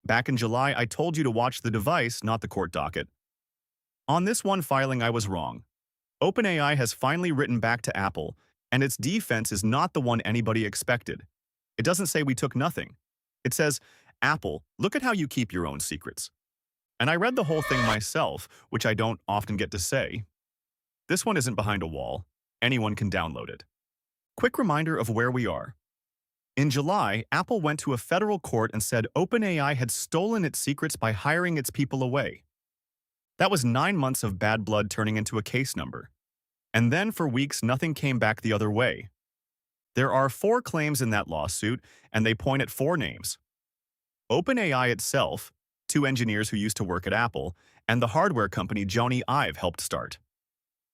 Back in July, I told you to watch the device, not the court docket. On this one filing, I was wrong. OpenAI has finally written back to Apple, and its defense is not the one anybody expected. It doesn't say we took nothing. It says, Apple, look at how you keep your own secrets. And I read the whole thing myself, which I don't often get to say. This one isn't behind a wall. Anyone can download it. Quick reminder of where we are. In July, Apple went to a federal court and said OpenAI had stolen its secrets by hiring its people away. That was 9 months of bad blood turning into a case number. And then for weeks, nothing came back the other way. There are 4 claims in that lawsuit, and they point at 4 names. OpenAI itself, 2 engineers who used to work at Apple, and the hardware company Jony Ive helped start.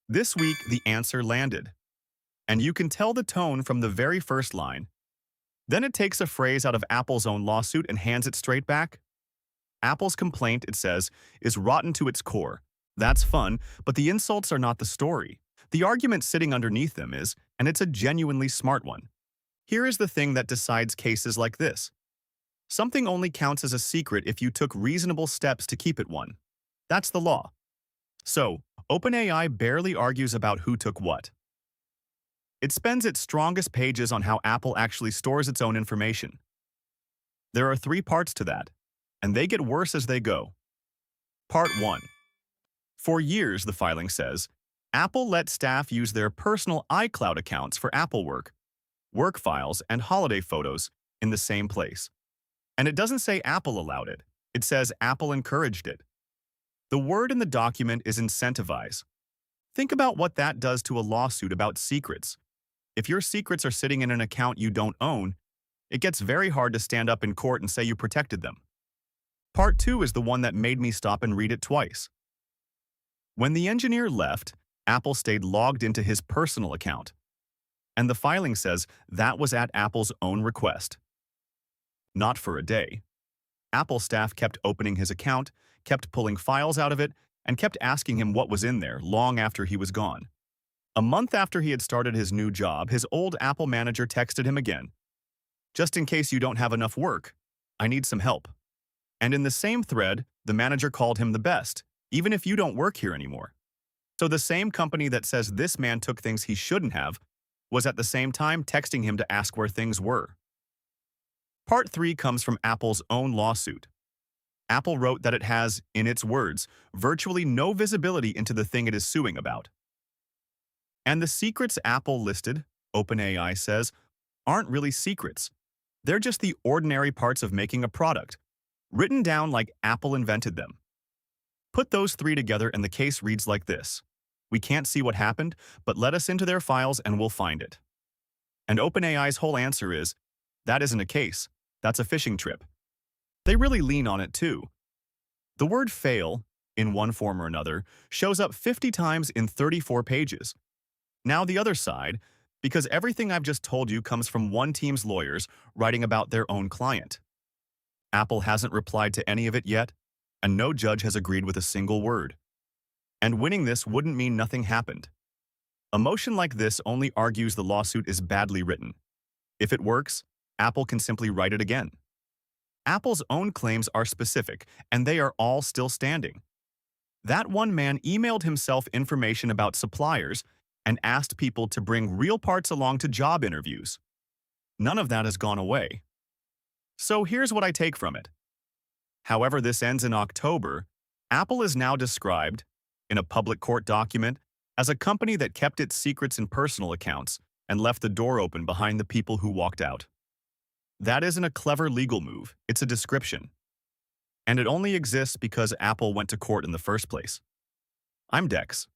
This week, the answer landed. And you can tell the tone from the very first line. Then it takes a phrase out of Apple's own lawsuit and hands it straight back. Apple's complaint, it says, is rotten to its core. That's fun, but the insults are not the story. The argument sitting underneath them is, and it's a genuinely smart one. Here is the thing that decides cases like this. Something only counts as a secret if you took reasonable steps to keep it one. That's the law. So, OpenAI barely argues about who took what. It spends its strongest pages on how Apple actually stores its own information. There are 3 parts to that, and they get worse as they go. Part 1. For years, the filing says, Apple let staff use their personal iCloud accounts for Apple work files, and holiday photos in the same place. And it doesn't say Apple allowed it. It says Apple encouraged it. The word in the document is incentivize. Think about what that does to a lawsuit about secrets. If your secrets are sitting in an account you don't own, it gets very hard to stand up in court and say you protected them. Part 2 is the one that made me stop and read it twice. When the engineer left, Apple stayed logged into his personal account. And the filing says that was at Apple's own request. Not for a day. Apple staff kept opening his account, kept pulling files out of it, and kept asking him what was in there long after he was gone. A month after he had started his new job, his old Apple manager texted him again. Just in case you don't have enough work, I need some help. And in the same thread, the manager called him the best, even if you don't work here anymore. So the same company that says this man took things he shouldn't have was at the same time texting him to ask where things were. Part 3 comes from Apple's own lawsuit. Apple wrote that it has, in its words, virtually no visibility into the thing it is suing about. And the secrets Apple listed, OpenAI says, aren't really secrets. They're just the ordinary parts of making a product, written down like Apple invented them. Put those 3 together and the case reads like this. We can't see what happened, but let us into their files and we'll find it. And OpenAI's whole answer is, that isn't a case, that's a fishing trip. They really lean on it too. The word fail, in one form or another, shows up 50 times in 34 pages. Now the other side, because everything I've just told you comes from one team's lawyers writing about their own client. Apple hasn't replied to any of it yet, and no judge has agreed with a single word. And winning this wouldn't mean nothing happened. A motion like this only argues the lawsuit is badly written. If it works, Apple can simply write it again. Apple's own claims are specific, and they are all still standing. That one man emailed himself information about suppliers and asked people to bring real parts along to job interviews. None of that has gone away. So here's what I take from it. However this ends in October, Apple is now described, in a public court document, as a company that kept its secrets in personal accounts and left the door open behind the people who walked out. That isn't a clever legal move, it's a description. And it only exists because Apple went to court in the first place. I'm Dex.